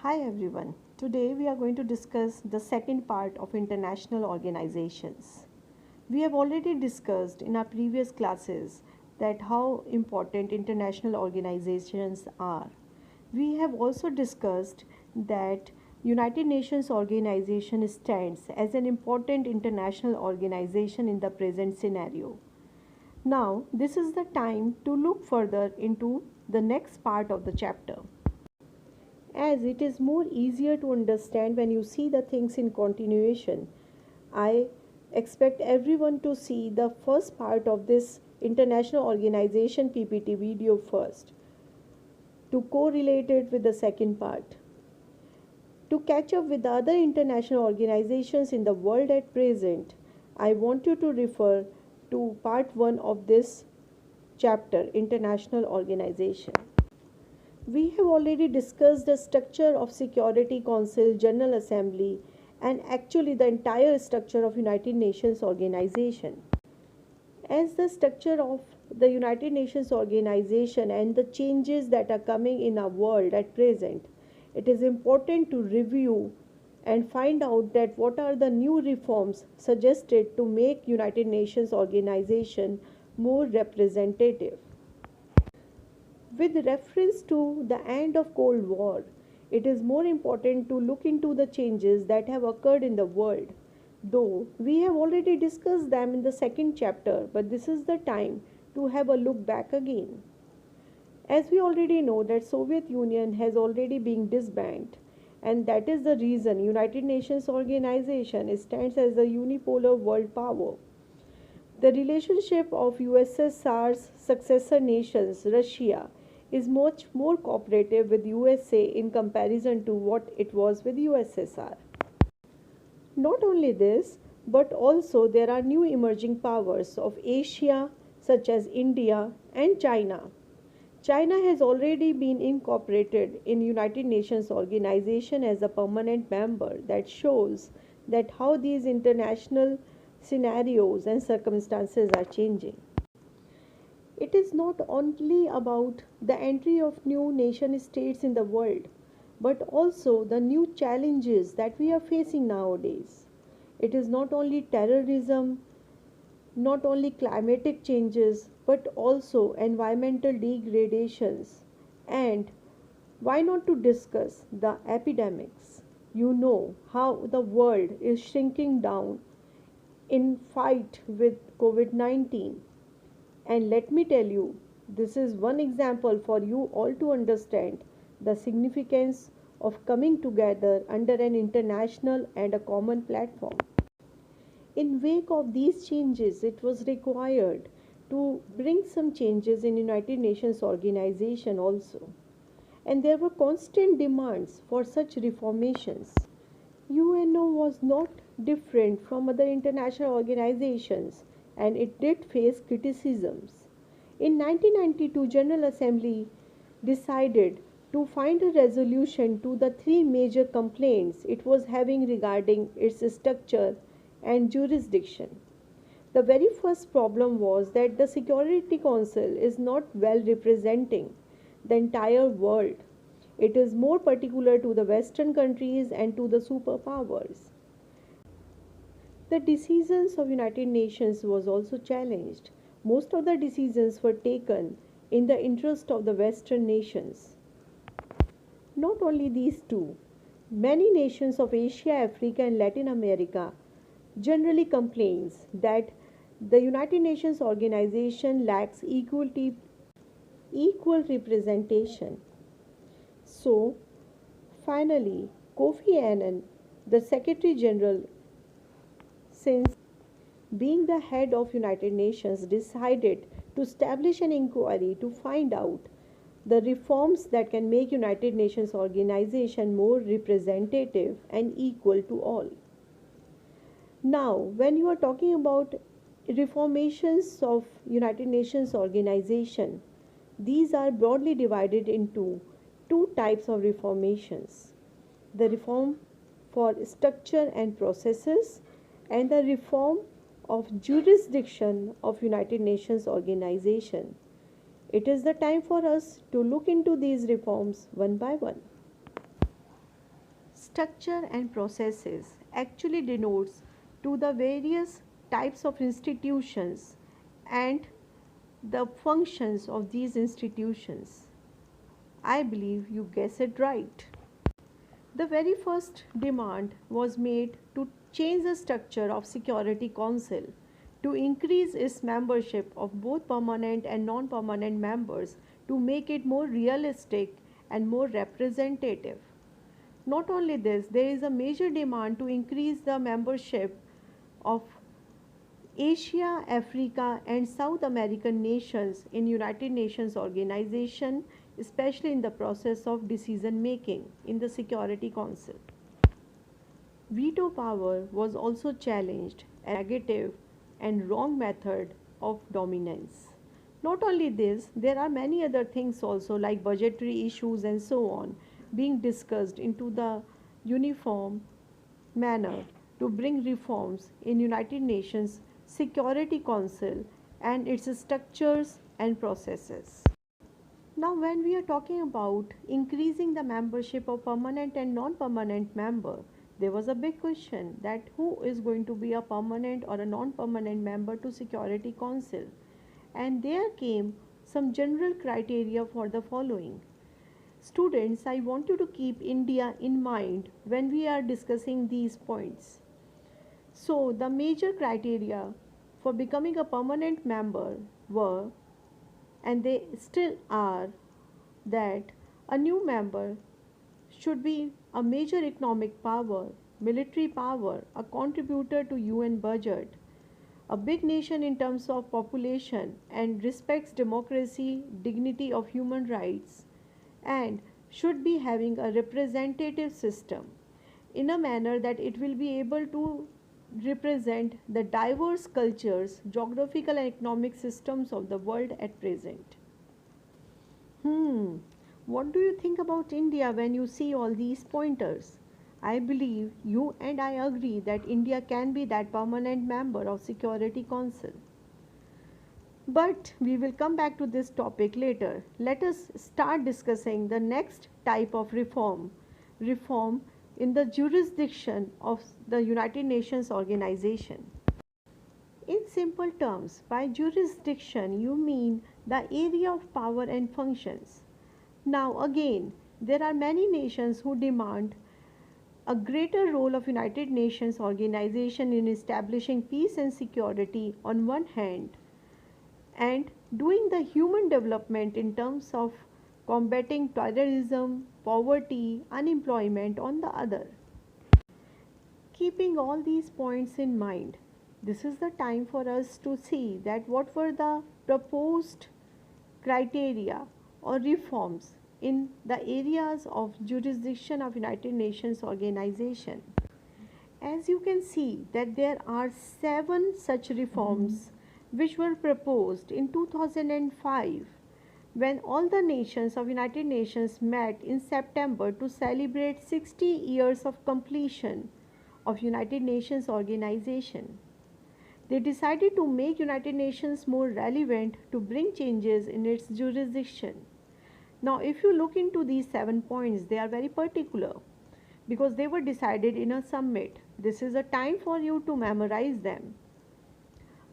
Hi everyone. Today we are going to discuss the second part of international organizations. We have already discussed in our previous classes that how important international organizations are. We have also discussed that United Nations organization stands as an important international organization in the present scenario. Now, this is the time to look further into the next part of the chapter, as it is more easier to understand when you see the things in continuation. I expect everyone to see the first part of this international organization PPT video first to correlate it with the second part. To catch up with the other international organizations in the world at present, I want you to refer to part 1 of this chapter, International Organization. We have already discussed the structure of Security Council, General Assembly, and actually the entire structure of United Nations organization. As the structure of the United Nations organization and the changes that are coming in our world at present, it is important to review and find out that what are the new reforms suggested to make United Nations organization more representative. With reference to the end of Cold War, it is more important to look into the changes that have occurred in the world. Though we have already discussed them in the second chapter, but this is the time to have a look back again. As we already know that Soviet Union has already been disbanded, and that is the reason United Nations organization stands as a unipolar world power. The relationship of USSR's successor nations, Russia, is much more cooperative with USA in comparison to what it was with USSR. Not only this, but also there are new emerging powers of Asia such as India and China. China has already been incorporated in United Nations organization as a permanent member. That shows that how these international scenarios and circumstances are changing. It is not only about the entry of new nation states in the world, but also the new challenges that we are facing nowadays. It is not only terrorism, not only climatic changes, but also environmental degradations. And why not to discuss the epidemics? You know how the world is shrinking down in fight with COVID-19. And let me tell you, this is one example for you all to understand the significance of coming together under an international and a common platform. In wake of these changes, it was required to bring some changes in United Nations organization also. And there were constant demands for such reformations. UNO was not different from other international organizations, and it did face criticisms. In 1992, General Assembly decided to find a resolution to the three major complaints it was having regarding its structure and jurisdiction. The very first problem was that the Security Council is not well representing the entire world. It is more particular to the Western countries and to the superpowers. The decisions of United Nations was also challenged. Most of the decisions were taken in the interest of the Western nations. Not only these two, many nations of Asia, Africa and Latin America generally complains that the United Nations organization lacks equal representation. So, finally, Kofi Annan, the Secretary General, since being the head of United Nations, decided to establish an inquiry to find out the reforms that can make United Nations organization more representative and equal to all. Now, when you are talking about reformations of United Nations organization, these are broadly divided into two types of reformations: the reform for structure and processes, and the reform of jurisdiction of United Nations organization. It is the time for us to look into these reforms one by one. structure and processes actually denotes to the various types of institutions and the functions of these institutions. I believe you guessed it right. The very first demand was made to change the structure of Security Council to increase its membership of both permanent and non-permanent members to make it more realistic and more representative. Not only this, there is a major demand to increase the membership of Asia, Africa and South American nations in United Nations organization, especially in the process of decision making in the Security Council. Veto power was also challenged as a negative and wrong method of dominance. Not only this, there are many other things also like budgetary issues and so on being discussed into the uniform manner to bring reforms in United Nations Security Council and its structures and processes. Now when we are talking about increasing the membership of permanent and non-permanent member, there was a big question that who is going to be a permanent or a non-permanent member to Security Council, and there came some general criteria for the following. Students, I want you to keep India in mind when we are discussing these points. So the major criteria for becoming a permanent member were, and they still are, that a new member should be a major economic power, military power, a contributor to UN budget, a big nation in terms of population and respects democracy, dignity of human rights, and should be having a representative system in a manner that it will be able to represent the diverse cultures, geographical and economic systems of the world at present. What do you think about India when you see all these pointers? I believe you and I agree that India can be that permanent member of Security Council. But we will come back to this topic later. Let us start discussing the next type of reform. Reform in the jurisdiction of the United Nations organization. In simple terms, by jurisdiction you mean the area of power and functions. Now again, there are many nations who demand a greater role of United Nations organization in establishing peace and security on one hand and doing the human development in terms of combating terrorism, poverty, unemployment on the other. Keeping all these points in mind, this is the time for us to see that what were the proposed criteria or reforms in the areas of jurisdiction of United Nations organization. As you can see that there are 7 such reforms which were proposed in 2005 when all the nations of United Nations met in September to celebrate 60 years of completion of United Nations organization. They decided to make United Nations more relevant to bring changes in its jurisdiction. Now if you look into these 7 points, they are very particular because they were decided in a summit. This is a time for you to memorize them.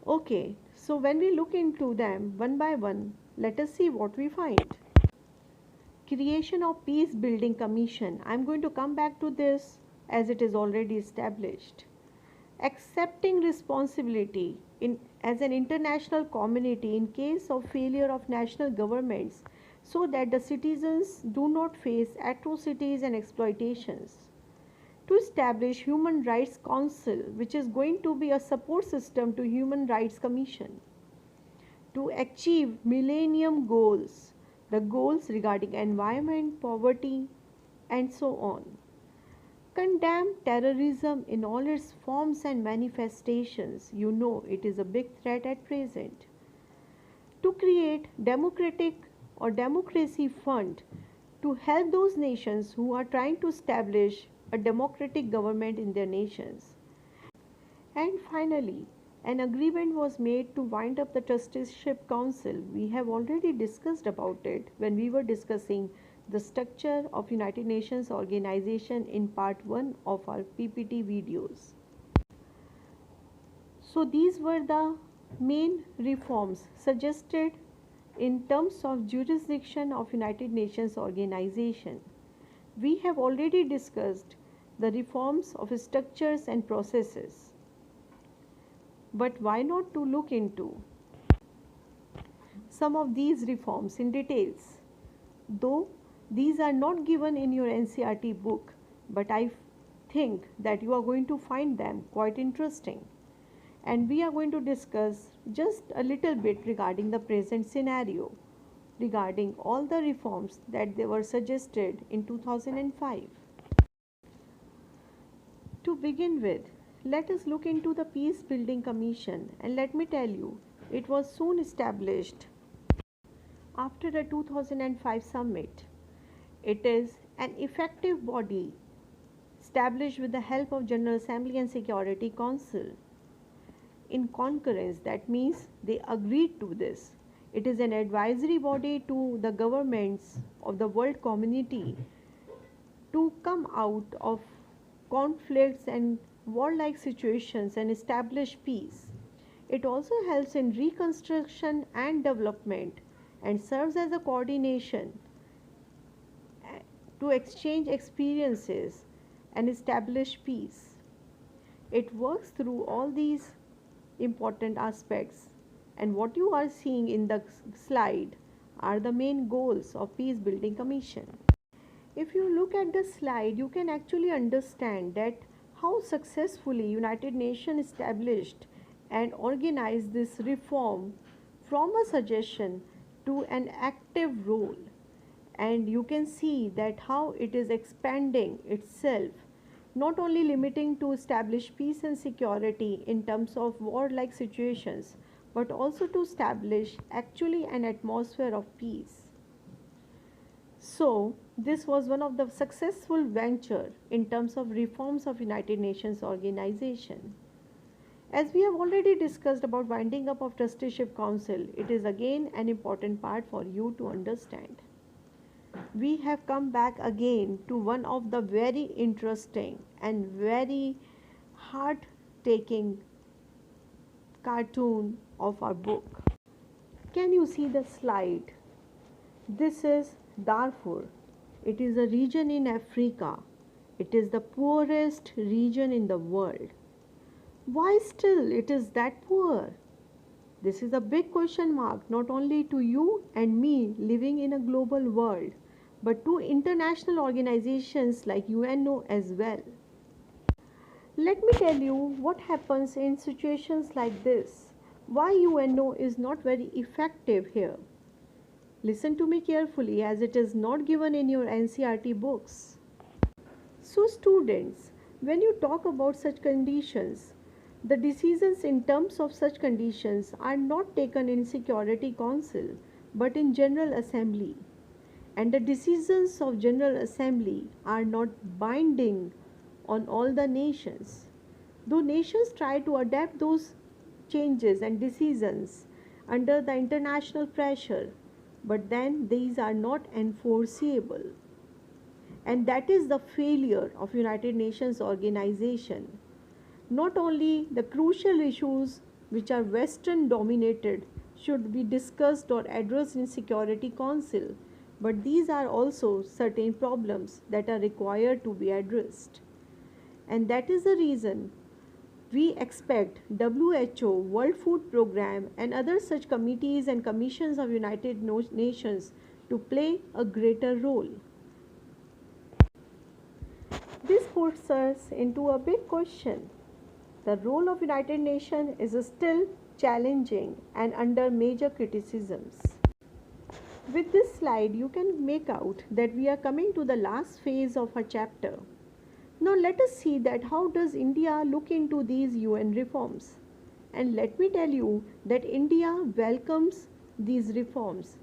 Okay, so when we look into them one by one, let us see what we find. Creation of Peace Building Commission. I am going to come back to this as it is already established. Accepting responsibility as an international community in case of failure of national governments so that the citizens do not face atrocities and exploitations. To establish Human Rights Council, which is going to be a support system to Human Rights Commission. To achieve Millennium Goals, the goals regarding environment, poverty, and so on. Condemn terrorism in all its forms and manifestations. You know it is a big threat at present. To create democratic or democracy fund to help those nations who are trying to establish a democratic government in their nations. And finally, an agreement was made to wind up the Trusteeship Council. We have already discussed about it when we were discussing the structure of United Nations organization in part 1 of our PPT videos. So these were the main reforms suggested in terms of jurisdiction of United Nations organization. We have already discussed the reforms of structures and processes. But why not to look into some of these reforms in details? Though these are not given in your NCERT book, but I think that you are going to find them quite interesting. And we are going to discuss just a little bit regarding the present scenario, regarding all the reforms that they were suggested in 2005. To begin with, let us look into the Peace Building Commission, and let me tell you, it was soon established after the 2005 summit. It is an effective body established with the help of General Assembly and Security Council. In concurrence, that means they agreed to this. It is an advisory body to the governments of the world community to come out of conflicts and warlike situations and establish peace. It also helps in reconstruction and development and serves as a coordination to exchange experiences and establish peace. It works through all these important aspects, and what you are seeing in the slide are the main goals of Peace Building Commission. If you look at the slide, you can actually understand that how successfully United Nations established and organized this reform from a suggestion to an active role, and you can see that how it is expanding itself, not only limiting to establish peace and security in terms of warlike situations, but also to establish actually an atmosphere of peace. So this was one of the successful venture in terms of reforms of United Nations organization. As we have already discussed about winding up of Trusteeship Council, it is again an important part for you to understand. We have come back again to one of the very interesting and very heart-taking cartoon of our book. Can you see the slide? This is Darfur. It is a region in Africa. It is the poorest region in the world. Why still it is that poor? This is a big question mark, not only to you and me living in a global world, but to international organizations like UNO as well. Let me tell you what happens in situations like this, why UNO is not very effective here. Listen to me carefully, as it is not given in your NCERT books. So students, when you talk about such conditions, the decisions in terms of such conditions are not taken in Security Council but in General Assembly, and the decisions of General Assembly are not binding on all the nations. Though nations try to adapt those changes and decisions under the international pressure, but then these are not enforceable. And that is the failure of United Nations organization. Not only the crucial issues which are Western dominated should be discussed or addressed in Security Council, but these are also certain problems that are required to be addressed. And that is the reason we expect WHO, World Food Programme, and other such committees and commissions of United Nations to play a greater role. This puts us into a big question. The role of United Nations is still challenging and under major criticisms. With this slide, you can make out that we are coming to the last phase of our chapter. Now let us see that how does India look into these UN reforms. And let me tell you that India welcomes these reforms.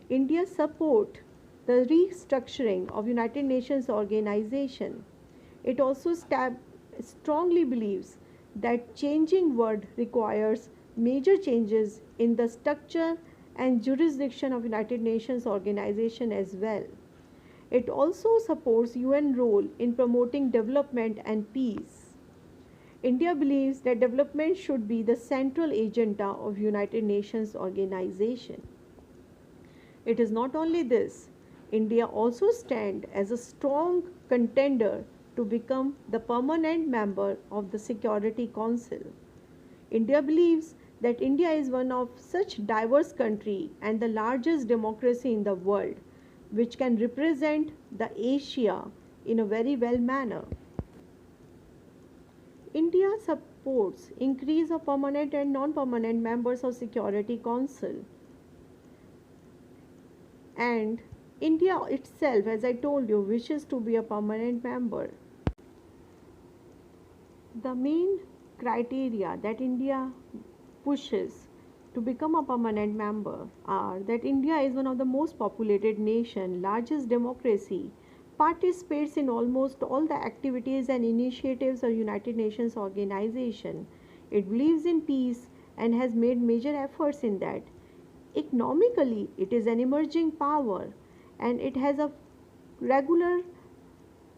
India supports the restructuring of United Nations organization. It also strongly believes that changing world requires major changes in the structure and jurisdiction of United Nations organization as well. It also supports UN role in promoting development and peace. India believes that development should be the central agenda of United Nations organization. It is not only this, India also stands as a strong contender to become the permanent member of the Security Council. India believes that India is one of such diverse country and the largest democracy in the world which can represent the Asia in a very well manner. India supports increase of permanent and non-permanent members of Security Council, and India itself, as I told you, wishes to be a permanent member. The main criteria that India pushes to become a permanent member are that India is one of the most populated nation, largest democracy, participates in almost all the activities and initiatives of United Nations organization. It believes in peace and has made major efforts in that. Economically, it is an emerging power and it has a regular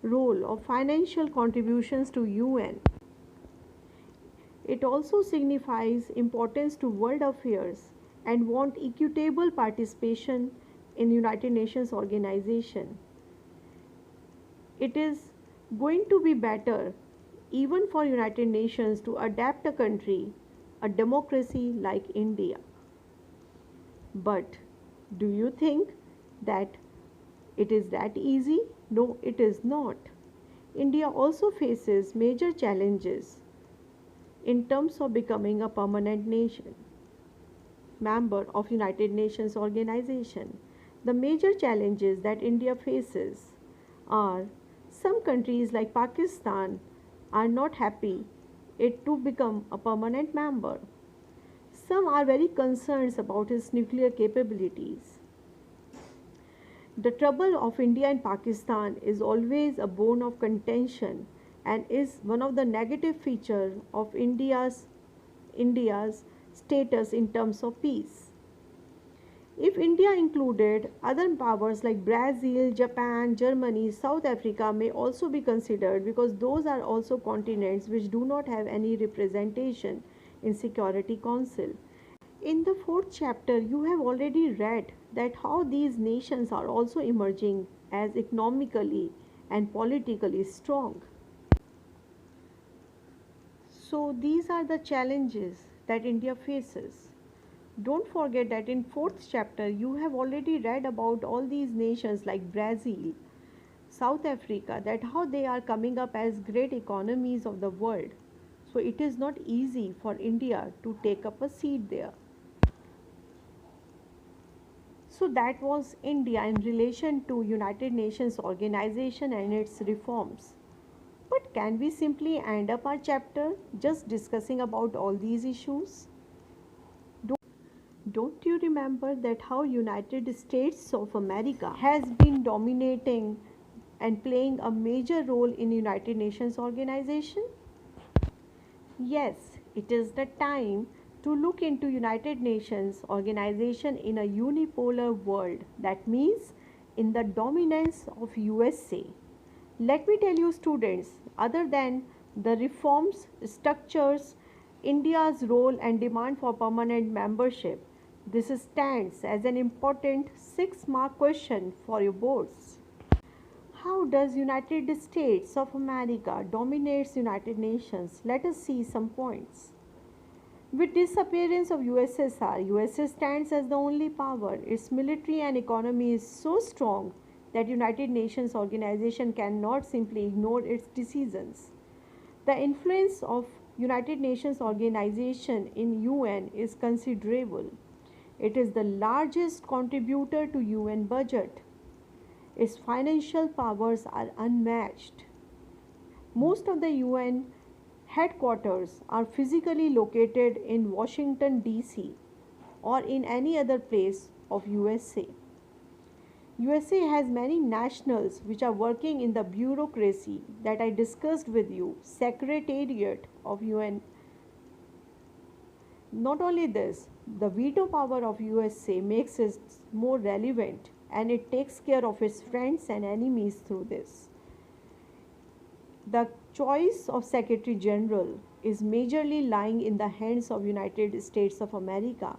role of financial contributions to UN. It also signifies importance to world affairs and want equitable participation in United Nations organization. It is going to be better even for United Nations to adapt a country, a democracy like India. But do you think that it is that easy? No, it is not. India also faces major challenges in terms of becoming a permanent nation member of United Nations organization. The major challenges that India faces are some countries like Pakistan are not happy it to become a permanent member. Some are very concerned about its nuclear capabilities. The trouble of India and Pakistan is always a bone of contention and is one of the negative features of India's status in terms of peace. If India included, other powers like Brazil, Japan, Germany, South Africa may also be considered because those are also continents which do not have any representation in Security Council. In the fourth chapter, you have already read that how these nations are also emerging as economically and politically strong. So these are the challenges that India faces. Don't forget that in fourth chapter you have already read about all these nations like Brazil, South Africa, that how they are coming up as great economies of the world. So it is not easy for India to take up a seat there. So that was India in relation to United Nations organization and its reforms. But can we simply end up our chapter just discussing about all these issues? Don't you remember that how United States of America has been dominating and playing a major role in United Nations organization? Yes, it is the time to look into United Nations organization in a unipolar world. That means in the dominance of USA. Let me tell you students, other than the reforms, structures, India's role and demand for permanent membership, this stands as an important 6-mark question for your boards. How does United States of America dominates United Nations? Let us see some points. With disappearance of USSR, USA stands as the only power. Its military and economy is so strong that United Nations organization cannot simply ignore its decisions. The influence of United Nations organization in UN is considerable. It is the largest contributor to UN budget. Its financial powers are unmatched. Most of the UN headquarters are physically located in Washington DC or in any other place of USA. USA has many nationals which are working in the bureaucracy that I discussed with you, Secretariat of UN. Not only this, the veto power of USA makes it more relevant and it takes care of its friends and enemies through this. The choice of Secretary General is majorly lying in the hands of United States of America.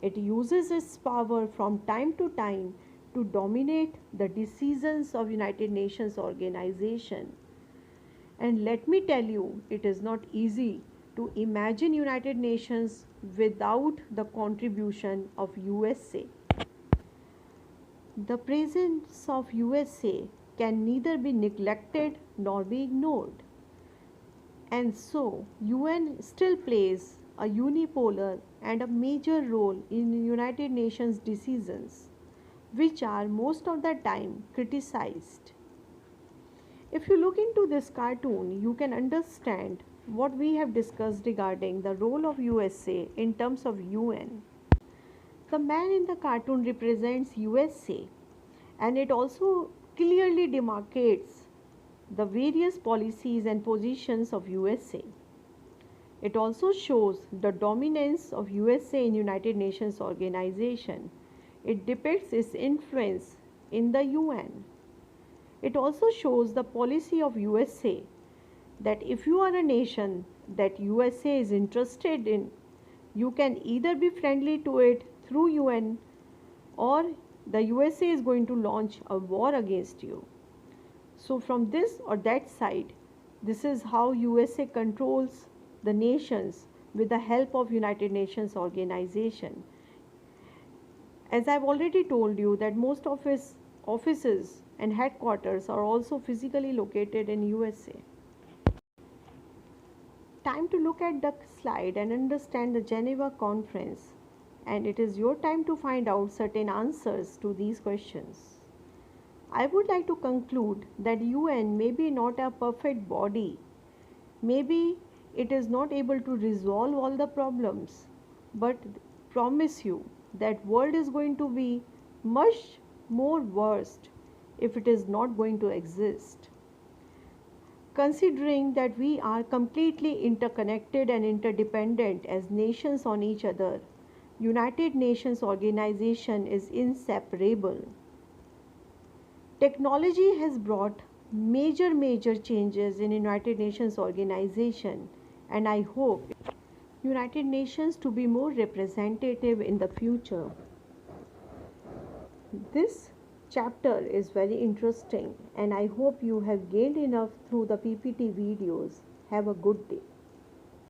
It uses its power from time to time to dominate the decisions of United Nations organization. And let me tell you, it is not easy to imagine United Nations without the contribution of USA. The presence of USA can neither be neglected nor be ignored. And so, UN still plays a unipolar and a major role in United Nations decisions, which are most of the time criticized. If you look into this cartoon, you can understand what we have discussed regarding the role of USA in terms of UN. The man in the cartoon represents USA, and it also clearly demarcates the various policies and positions of USA. It also shows the dominance of USA in United Nations organization. It depicts its influence in the UN. It also shows the policy of USA, that if you are a nation that USA is interested in, you can either be friendly to it through UN, or the USA is going to launch a war against you. So from this or that side, this is how USA controls the nations with the help of United Nations organization. As I've already told you that most of its offices and headquarters are also physically located in USA. Time to look at the slide and understand the Geneva Conference, and it is your time to find out certain answers to these questions. I would like to conclude that UN may be not a perfect body. Maybe it is not able to resolve all the problems, but promise you that world is going to be much more worst if it is not going to exist. Considering that we are completely interconnected and interdependent as nations on each other, United Nations organization is inseparable. Technology has brought major changes in United Nations organization, and I hope United Nations to be more representative in the future. This chapter is very interesting, and I hope you have gained enough through the PPT videos. Have a good day.